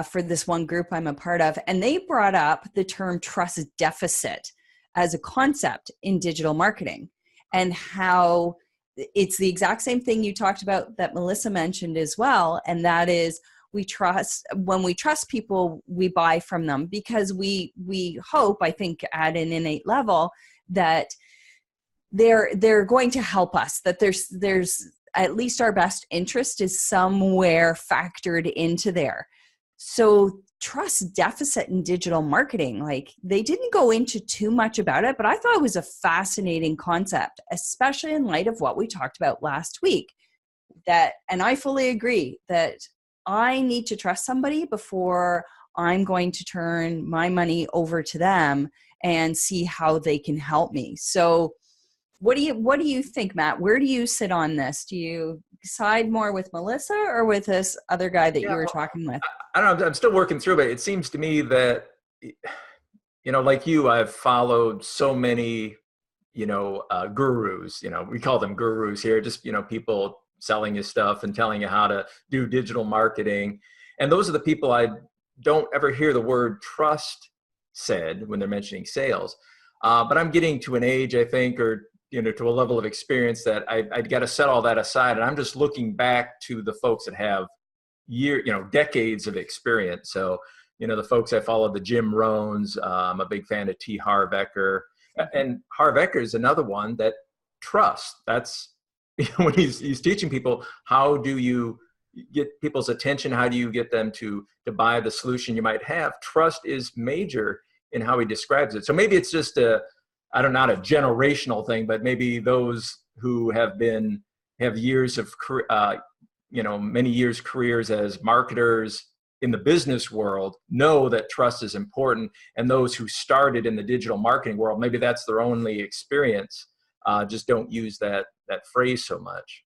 for this one group I'm a part of, and they brought up the term trust deficit as a concept in digital marketing, and how it's the exact same thing you talked about that Melissa mentioned as well. And that is, when we trust people, we buy from them because we hope, I think at an innate level, that they're going to help us, that there's at least our best interest is somewhere factored into there. So trust deficit in digital marketing, like they didn't go into too much about it, but I thought it was a fascinating concept, especially in light of what we talked about last week. And I fully agree that I need to trust somebody before I'm going to turn my money over to them and see how they can help me. So what do you think, Matt? Where do you sit on this? Do you side more with Melissa or with this other guy that you were talking with? I don't know. I'm still working through it. It seems to me that, like you, I've followed so many, gurus, we call them gurus here, just, people selling you stuff and telling you how to do digital marketing. And those are the people I don't ever hear the word trust said when they're mentioning sales. But I'm getting to an age, I think, or to a level of experience that I've got to set all that aside. And I'm just looking back to the folks that have decades of experience. So, the folks I follow, the Jim Rohns, I'm a big fan of T. Harv Eker. And Harv Eker is another one that trust. That's when he's teaching people, how do you get people's attention? How do you get them to buy the solution you might have? Trust is major in how he describes it. So maybe it's just not a generational thing, but maybe those who have years of, many years careers as marketers in the business world know that trust is important. And those who started in the digital marketing world, maybe that's their only experience, just don't use that phrase so much.